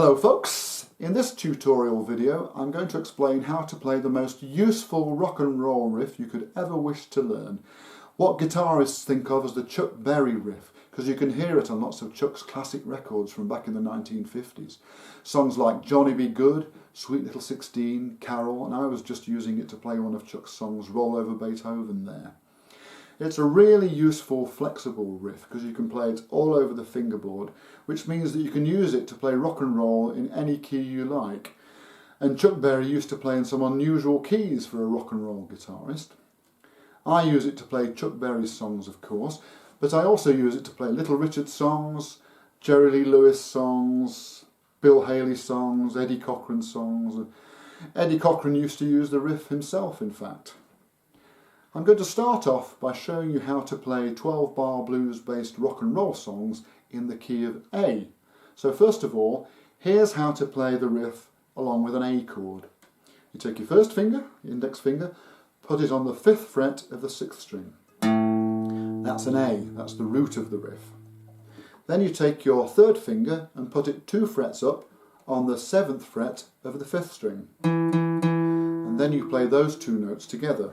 Hello folks, in this tutorial video I'm going to explain how to play the most useful rock and roll riff you could ever wish to learn. What guitarists think of as the Chuck Berry riff, because you can hear it on lots of Chuck's classic records from back in the 1950s. Songs like Johnny B Goode, Sweet Little 16, Carol, and I was just using it to play one of Chuck's songs, Roll Over Beethoven there. It's a really useful, flexible riff because you can play it all over the fingerboard, which means that you can use it to play rock and roll in any key you like. And Chuck Berry used to play in some unusual keys for a rock and roll guitarist. I use it to play Chuck Berry's songs, of course, but I also use it to play Little Richard songs, Jerry Lee Lewis songs, Bill Haley songs, Eddie Cochran songs. Eddie Cochran used to use the riff himself, in fact. I'm going to start off by showing you how to play 12-bar blues-based rock and roll songs in the key of A. So first of all, here's how to play the riff along with an A chord. You take your first finger, index finger, put it on the 5th fret of the 6th string. That's an A, that's the root of the riff. Then you take your 3rd finger and put it 2 frets up on the 7th fret of the 5th string. And then you play those 2 notes together.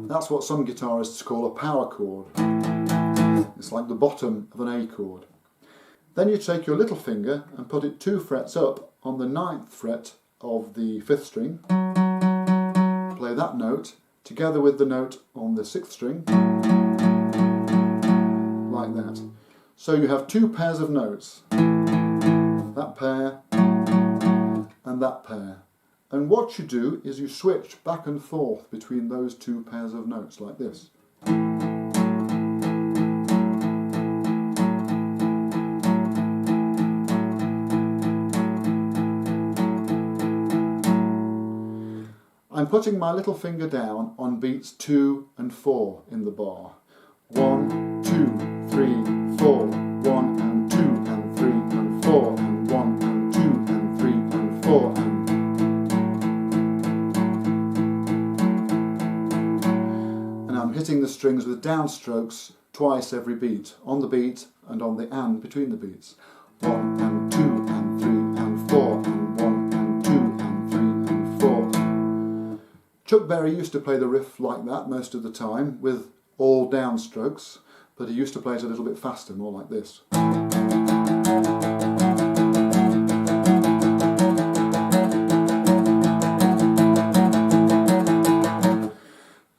That's what some guitarists call a power chord. It's like the bottom of an A chord. Then you take your little finger and put it 2 frets up on the 9th fret of the 5th string. Play that note together with the note on the 6th string, like that. So you have 2 pairs of notes, that pair and that pair. And what you do is you switch back and forth between those 2 pairs of notes like this. I'm putting my little finger down on beats 2 and 4 in the bar. 1, 2, 3, 4, 1 and 2 and 3 and 4 and 1 and 2 and 3 and 4 and I'm hitting the strings with downstrokes twice every beat, on the beat and on the and between the beats. 1 and 2 and 3 and 4 and 1 and 2 and 3 and 4. Chuck Berry used to play the riff like that most of the time with all downstrokes, but he used to play it a little bit faster, more like this.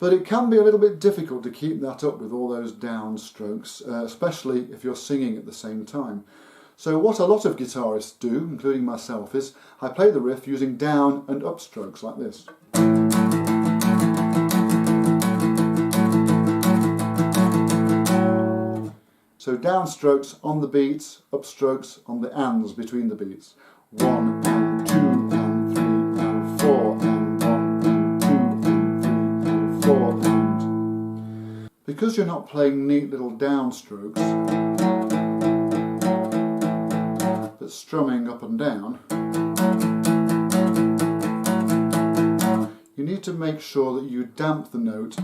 But it can be a little bit difficult to keep that up with all those downstrokes, especially if you're singing at the same time. So what a lot of guitarists do, including myself, is I play the riff using down and up strokes like this. So downstrokes on the beats, upstrokes on the ands between the beats. 1 and 2 and 3 and 4 and 1 and 2 and 3 and 4 and... Because you're not playing neat little downstrokes, but strumming up and down, you need to make sure that you damp the note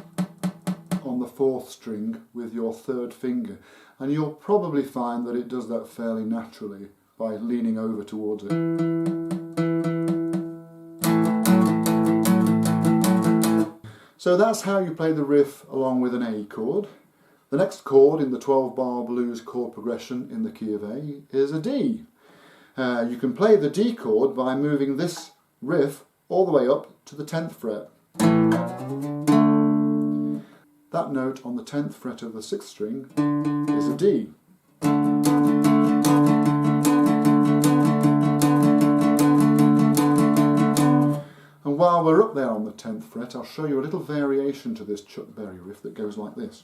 on the 4th string with your 3rd finger, and you'll probably find that it does that fairly naturally by leaning over towards it. So that's how you play the riff along with an A chord. The next chord in the 12-bar blues chord progression in the key of A is a D. You can play the D chord by moving this riff all the way up to the 10th fret. That note on the 10th fret of the 6th string is a D. And while we're up there on the 10th fret, I'll show you a little variation to this Chuck Berry riff that goes like this.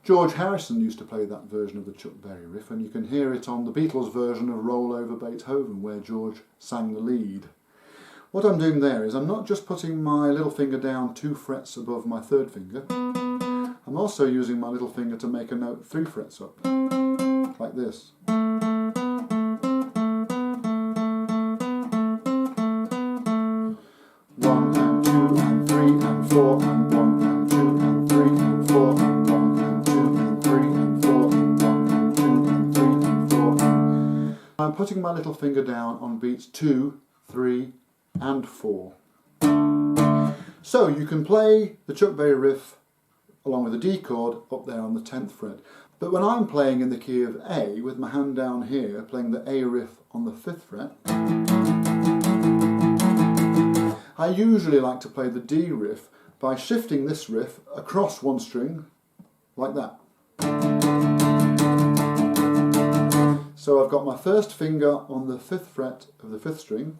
George Harrison used to play that version of the Chuck Berry riff, and you can hear it on the Beatles' version of Roll Over Beethoven, where George sang the lead. What I'm doing there is I'm not just putting my little finger down 2 frets above my 3rd finger, I'm also using my little finger to make a note 3 frets up, like this. little finger down on beats 2, 3 and 4. So you can play the Chuck Berry riff along with the D chord up there on the 10th fret. But when I'm playing in the key of A, with my hand down here, playing the A riff on the 5th fret, I usually like to play the D riff by shifting this riff across one string, like that. So I've got my first finger on the 5th fret of the 5th string,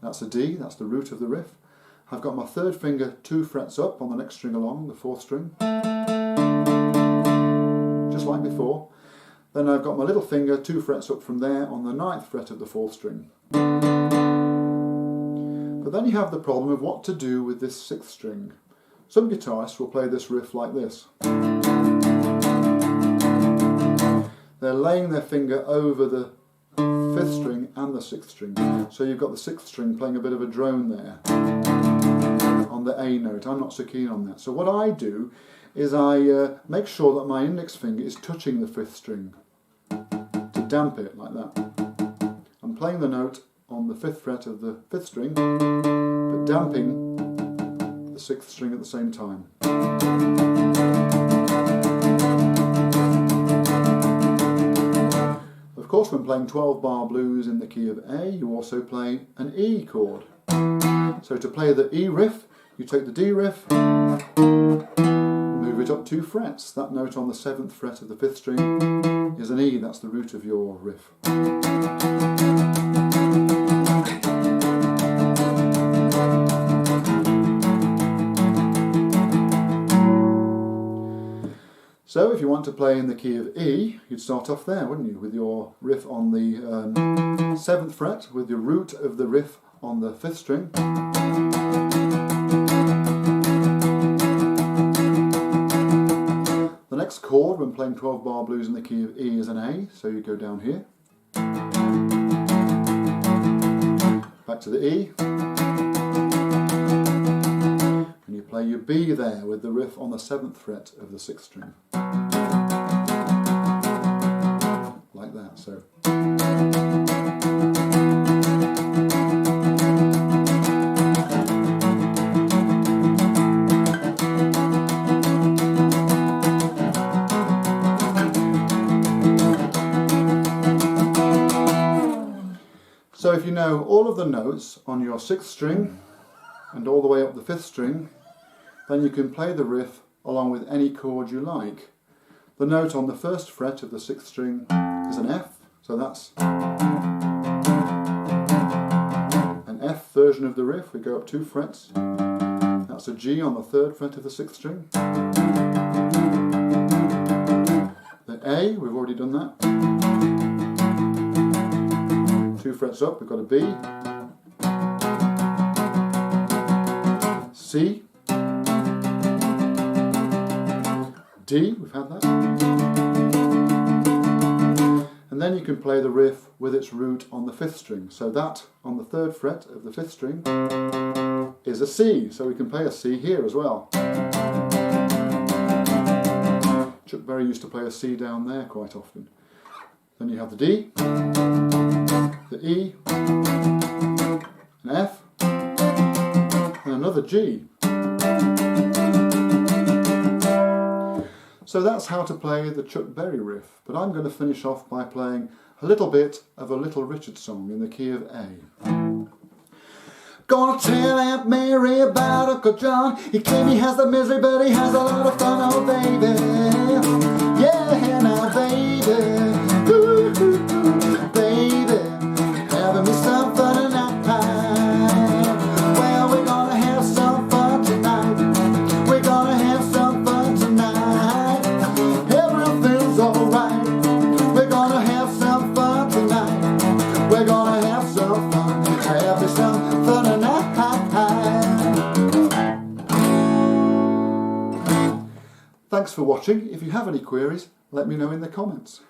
that's a D, that's the root of the riff. I've got my 3rd finger 2 frets up on the next string along, the 4th string, just like before. Then I've got my little finger 2 frets up from there on the 9th fret of the 4th string. But then you have the problem of what to do with this 6th string. Some guitarists will play this riff like this. They're laying their finger over the 5th string and the 6th string. So you've got the 6th string playing a bit of a drone there on the A note. I'm not so keen on that. So what I do is I make sure that my index finger is touching the 5th string to damp it like that. I'm playing the note on the 5th fret of the 5th string, but damping the 6th string at the same time. Of course, when playing 12-bar blues in the key of A, you also play an E chord. So to play the E riff, you take the D riff, move it up 2 frets. That note on the 7th fret of the 5th string is an E, that's the root of your riff. So if you want to play in the key of E, you'd start off there, wouldn't you, with your riff on the 7th fret, with your root of the riff on the 5th string. The next chord when playing 12-bar blues in the key of E is an A, so you go down here. Back to the E. And you play your B there with the riff on the 7th fret of the 6th string. Like that, so. So if you know all of the notes on your 6th string and all the way up the 5th string, then you can play the riff along with any chord you like. The note on the 1st fret of the 6th string is an F, so that's an F version of the riff. We go up 2 frets. That's a G on the 3rd fret of the 6th string. The A, we've already done that. 2 frets up, we've got a B. C. D, we've had that. And then you can play the riff with its root on the 5th string. So that on the 3rd fret of the 5th string is a C. So we can play a C here as well. Chuck Berry used to play a C down there quite often. Then you have the D, the E, an F, and another G. So that's how to play the Chuck Berry riff, but I'm going to finish off by playing a little bit of a Little Richard song in the key of A. Gonna tell Aunt Mary about Uncle John. He claims he has the misery, but he has a lot of fun, oh baby. Yeah, now baby, ooh, baby, having me some fun tonight. Well, we're gonna have some fun tonight. We're gonna have some fun tonight. Everything's alright. We're gonna have some fun tonight. We're gonna have some fun. Have me some fun tonight. Thanks for watching. If you have any queries, let me know in the comments.